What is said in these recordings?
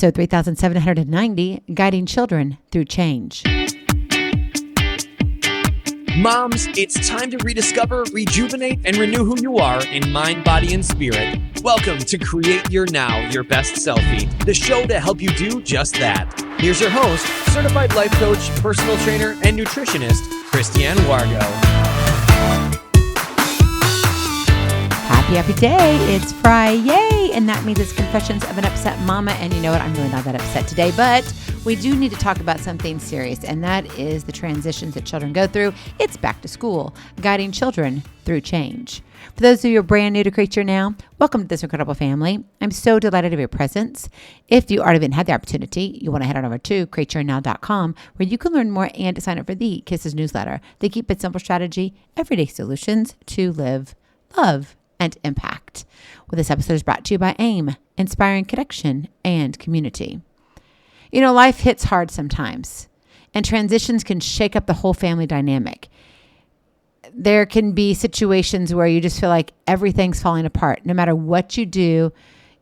episode 3790, Guiding Children Through Change. Moms, it's time to rediscover, rejuvenate, and renew who you are in mind, body, and spirit. Welcome to Create Your Now, Your Best Selfie, the show to help you do just that. Here's your host, certified life coach, personal trainer, and nutritionist, Christiane Wargo. Happy day. It's Friday, and that means it's Confessions of an Upset Mama. And you know what? I'm really not that upset today, but we do need to talk about something serious, and that is the transitions that children go through. It's back to school, guiding children through change. For those of you who are brand new to Create Your Now, welcome to this incredible family. I'm so delighted to be your presence. If you already haven't had the opportunity, you want to head on over to createyournow.com, where you can learn more and sign up for the K.I.S.S newsletter. They keep it simple strategy, everyday solutions to live, love, and impact. Well, this episode is brought to you by AIM, Inspiring Connection and Community. You know, life hits hard sometimes, and transitions can shake up the whole family dynamic. There can be situations where you just feel like everything's falling apart. No matter what you do,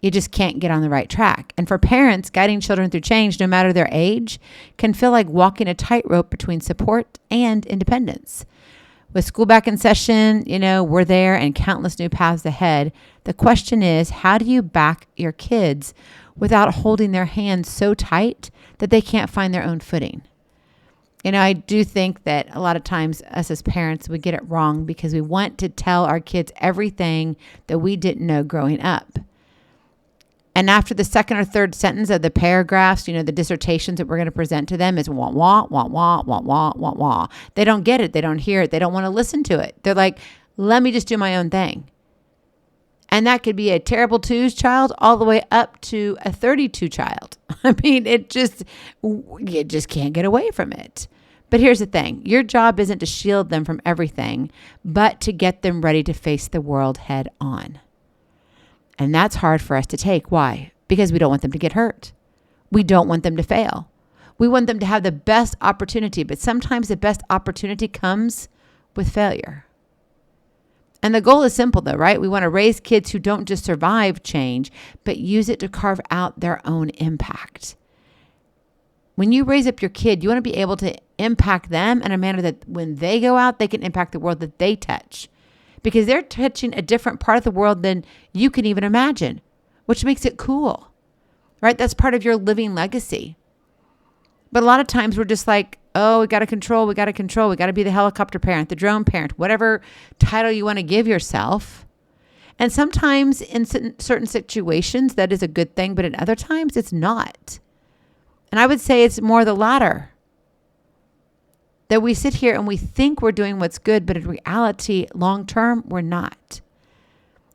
you just can't get on the right track. And for parents, guiding children through change, no matter their age, can feel like walking a tightrope between support and independence. With school back in session, you know, we're there and countless new paths ahead. The question is, how do you back your kids without holding their hands so tight that they can't find their own footing? You know, I do think that a lot of times us as parents, we get it wrong because we want to tell our kids everything that we didn't know growing up. And after the second or third sentence of the paragraphs, you know, the dissertations that we're going to present to them is wah, wah, wah, wah, wah, wah, wah, wah. They don't get it. They don't hear it. They don't want to listen to it. They're like, let me just do my own thing. And that could be a terrible 2s child all the way up to a 32 child. I mean, you just can't get away from it. But here's the thing. Your job isn't to shield them from everything, but to get them ready to face the world head on. And that's hard for us to take. Why? Because we don't want them to get hurt. We don't want them to fail. We want them to have the best opportunity, but sometimes the best opportunity comes with failure. And the goal is simple though, right? We want to raise kids who don't just survive change, but use it to carve out their own impact. When you raise up your kid, you want to be able to impact them in a manner that when they go out, they can impact the world that they touch. Because they're touching a different part of the world than you can even imagine, which makes it cool, right? That's part of your living legacy. But a lot of times we're just like, oh, we got to control. We got to be the helicopter parent, the drone parent, whatever title you want to give yourself. And sometimes in certain situations, that is a good thing, but in other times it's not. And I would say it's more the latter. That we sit here and we think we're doing what's good, but in reality, long-term, we're not.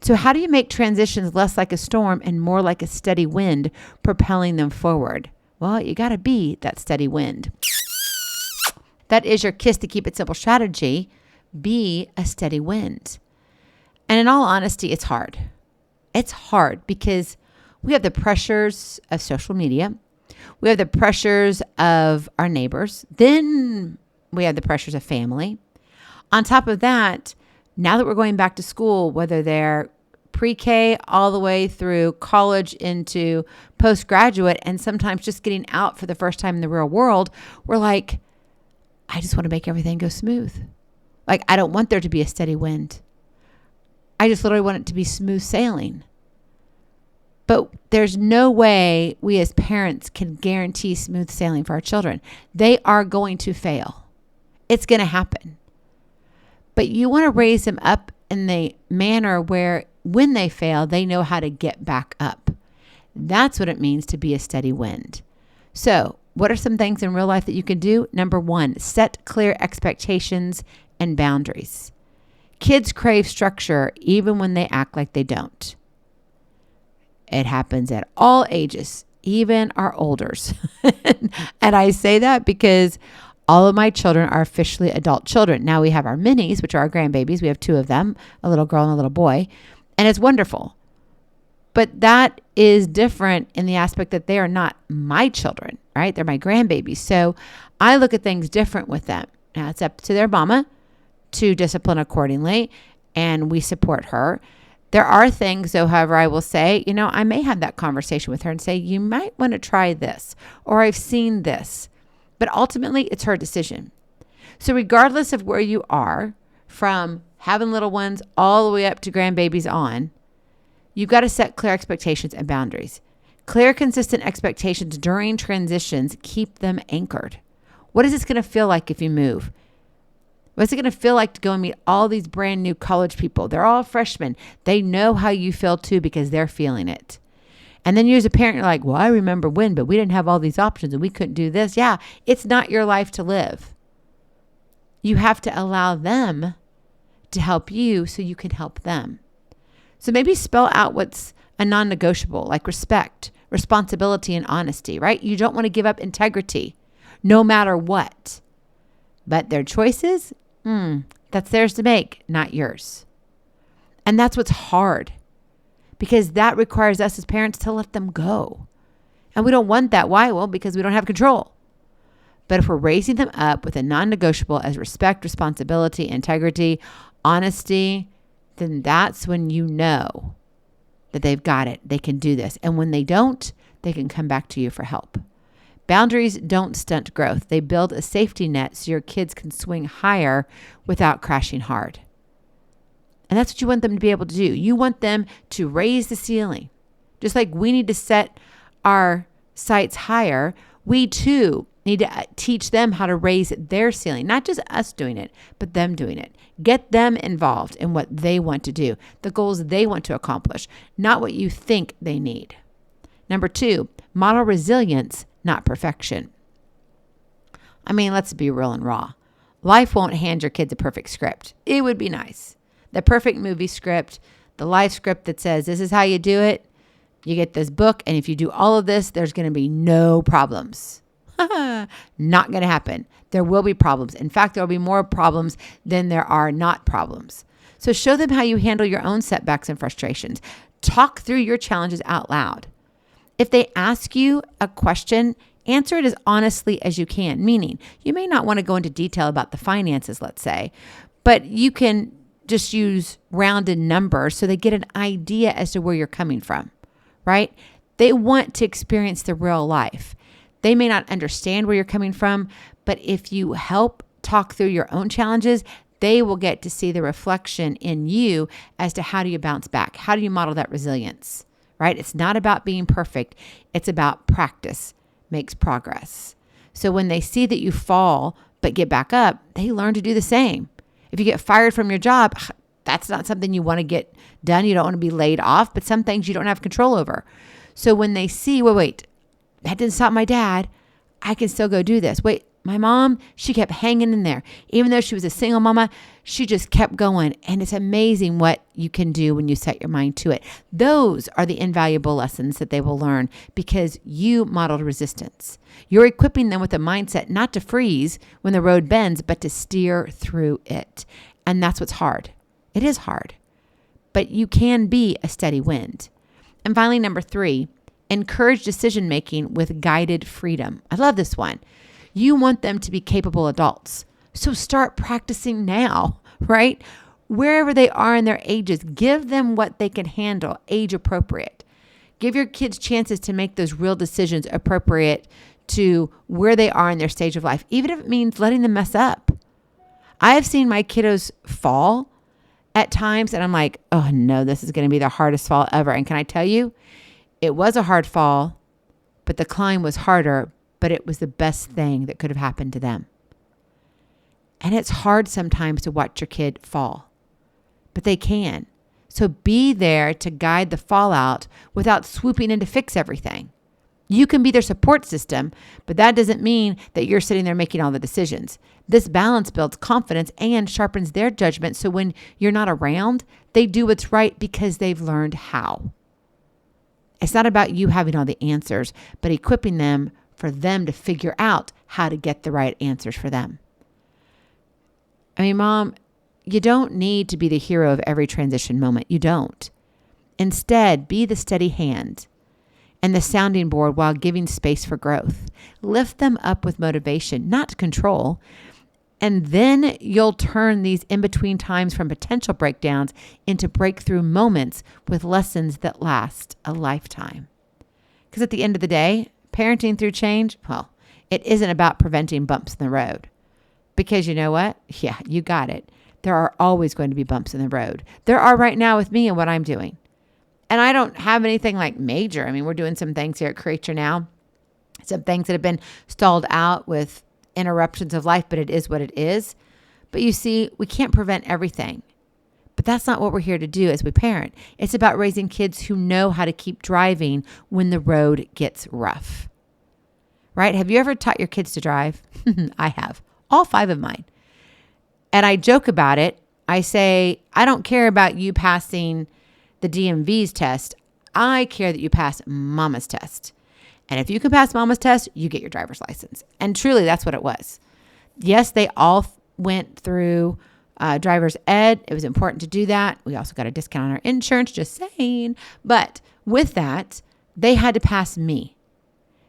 So how do you make transitions less like a storm and more like a steady wind propelling them forward? Well, you got to be that steady wind. That is your KISS to keep it simple strategy. Be a steady wind. And in all honesty, it's hard. It's hard because we have the pressures of social media. We have the pressures of our neighbors. Then we have the pressures of family. On top of that, now that we're going back to school, whether they're pre-K all the way through college into postgraduate and sometimes just getting out for the first time in the real world, we're like, I just want to make everything go smooth. Like, I don't want there to be a steady wind. I just literally want it to be smooth sailing. But there's no way we as parents can guarantee smooth sailing for our children. They are going to fail. It's going to happen. But you want to raise them up in the manner where when they fail, they know how to get back up. That's what it means to be a steady wind. So what are some things in real life that you can do? Number 1, set clear expectations and boundaries. Kids crave structure even when they act like they don't. It happens at all ages, even our olders. And I say that because all of my children are officially adult children. Now we have our minis, which are our grandbabies. We have 2 of them, a little girl and a little boy. And it's wonderful. But that is different in the aspect that they are not my children, right? They're my grandbabies. So I look at things different with them. Now it's up to their mama to discipline accordingly, and we support her. There are things, though, however, I will say, I may have that conversation with her and say, you might want to try this, or I've seen this. But ultimately, it's her decision. So regardless of where you are, from having little ones all the way up to grandbabies on, you've got to set clear expectations and boundaries. Clear, consistent expectations during transitions keep them anchored. What is this going to feel like if you move? What's it going to feel like to go and meet all these brand new college people? They're all freshmen. They know how you feel too because they're feeling it. And then you as a parent, you're like, well, I remember when, but we didn't have all these options and we couldn't do this. Yeah, it's not your life to live. You have to allow them to help you so you can help them. So maybe spell out what's a non-negotiable, like respect, responsibility, and honesty, right? You don't want to give up integrity no matter what. But their choices, that's theirs to make, not yours. And that's what's hard, because that requires us as parents to let them go. And we don't want that. Why? Well, because we don't have control. But if we're raising them up with a non-negotiable as respect, responsibility, integrity, honesty, then that's when you know that they've got it. They can do this. And when they don't, they can come back to you for help. Boundaries don't stunt growth. They build a safety net so your kids can swing higher without crashing hard. And that's what you want them to be able to do. You want them to raise the ceiling. Just like we need to set our sights higher, we too need to teach them how to raise their ceiling. Not just us doing it, but them doing it. Get them involved in what they want to do, the goals they want to accomplish, not what you think they need. Number 2, model resilience, not perfection. I mean, let's be real and raw. Life won't hand your kids a perfect script. It would be nice. The perfect movie script, the life script that says, this is how you do it. You get this book, and if you do all of this, there's going to be no problems. Not going to happen. There will be problems. In fact, there will be more problems than there are not problems. So show them how you handle your own setbacks and frustrations. Talk through your challenges out loud. If they ask you a question, answer it as honestly as you can, meaning you may not want to go into detail about the finances, let's say, but you can just use rounded numbers so they get an idea as to where you're coming from, right? They want to experience the real life. They may not understand where you're coming from, but if you help talk through your own challenges, they will get to see the reflection in you as to how do you bounce back? How do you model that resilience, right? It's not about being perfect. It's about practice makes progress. So when they see that you fall but get back up, they learn to do the same. If you get fired from your job, that's not something you want to get done. You don't want to be laid off, but some things you don't have control over. So when they see, wait, that didn't stop my dad, I can still go do this. Wait, my mom, she kept hanging in there. Even though she was a single mama, she just kept going. And it's amazing what you can do when you set your mind to it. Those are the invaluable lessons that they will learn because you modeled resistance. You're equipping them with a mindset not to freeze when the road bends, but to steer through it. And that's what's hard. It is hard, but you can be a steady wind. And finally, number 3, encourage decision-making with guided freedom. I love this one. You want them to be capable adults. So start practicing now, right? Wherever they are in their ages, give them what they can handle, age appropriate. Give your kids chances to make those real decisions appropriate to where they are in their stage of life, even if it means letting them mess up. I have seen my kiddos fall at times, and I'm like, oh no, this is going to be the hardest fall ever. And can I tell you, it was a hard fall, but the climb was harder, but it was the best thing that could have happened to them. And it's hard sometimes to watch your kid fall, but they can. So be there to guide the fallout without swooping in to fix everything. You can be their support system, but that doesn't mean that you're sitting there making all the decisions. This balance builds confidence and sharpens their judgment. So when you're not around, they do what's right because they've learned how. It's not about you having all the answers, but equipping them for them to figure out how to get the right answers for them. I mean, Mom, you don't need to be the hero of every transition moment. You don't. Instead, be the steady hand and the sounding board while giving space for growth. Lift them up with motivation, not control. And then you'll turn these in-between times from potential breakdowns into breakthrough moments with lessons that last a lifetime. Because at the end of the day, parenting through change, well, it isn't about preventing bumps in the road. Because you know what? Yeah, you got it. There are always going to be bumps in the road. There are right now with me and what I'm doing. And I don't have anything like major. I mean, we're doing some things here at Create Your Now. Some things that have been stalled out with interruptions of life, but it is what it is. But you see, we can't prevent everything. But that's not what we're here to do as we parent. It's about raising kids who know how to keep driving when the road gets rough. Right? Have you ever taught your kids to drive? I have. All 5 of mine. And I joke about it. I say, I don't care about you passing the DMV's test. I care that you pass mama's test. And if you can pass mama's test, you get your driver's license. And truly, that's what it was. Yes, they all went through driver's ed. It was important to do that. We also got a discount on our insurance, just saying. But with that, they had to pass me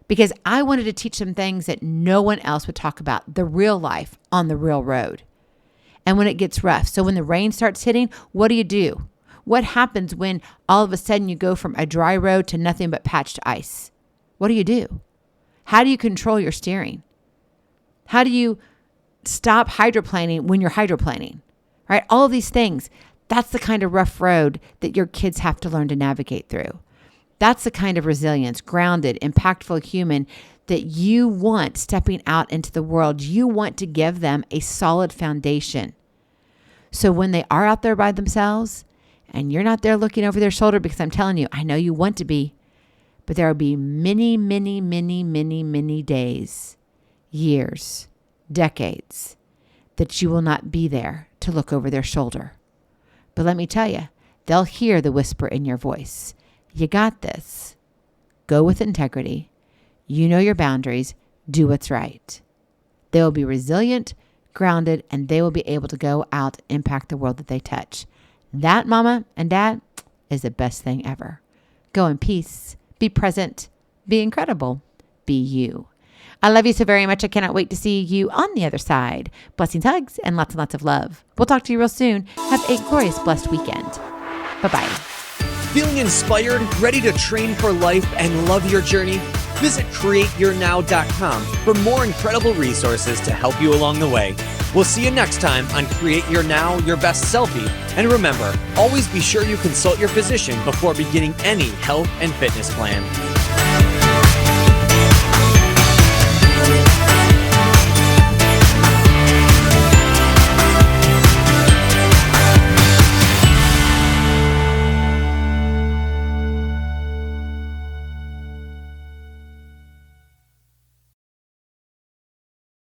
because I wanted to teach them things that no one else would talk about, the real life on the real road. And when it gets rough. So when the rain starts hitting, what do? What happens when all of a sudden you go from a dry road to nothing but patched ice? What do? How do you control your steering? How do you stop hydroplaning when you're hydroplaning? Right? All of these things. That's the kind of rough road that your kids have to learn to navigate through. That's the kind of resilience, grounded, impactful human that you want stepping out into the world. You want to give them a solid foundation. So when they are out there by themselves and you're not there looking over their shoulder, because I'm telling you, I know you want to be, but there will be many, many, many, many, many days, years, decades that you will not be there to look over their shoulder. But let me tell you, they'll hear the whisper in your voice. You got this. Go with integrity. You know your boundaries. Do what's right. They will be resilient, grounded, and they will be able to go out and impact the world that they touch. That, mama and dad, is the best thing ever. Go in peace. Be present. Be incredible. Be you. I love you so very much. I cannot wait to see you on the other side. Blessings, hugs, and lots of love. We'll talk to you real soon. Have a glorious, blessed weekend. Bye-bye. Feeling inspired, ready to train for life and love your journey? Visit createyournow.com for more incredible resources to help you along the way. We'll see you next time on Create Your Now, Your Best Selfie. And remember, always be sure you consult your physician before beginning any health and fitness plan.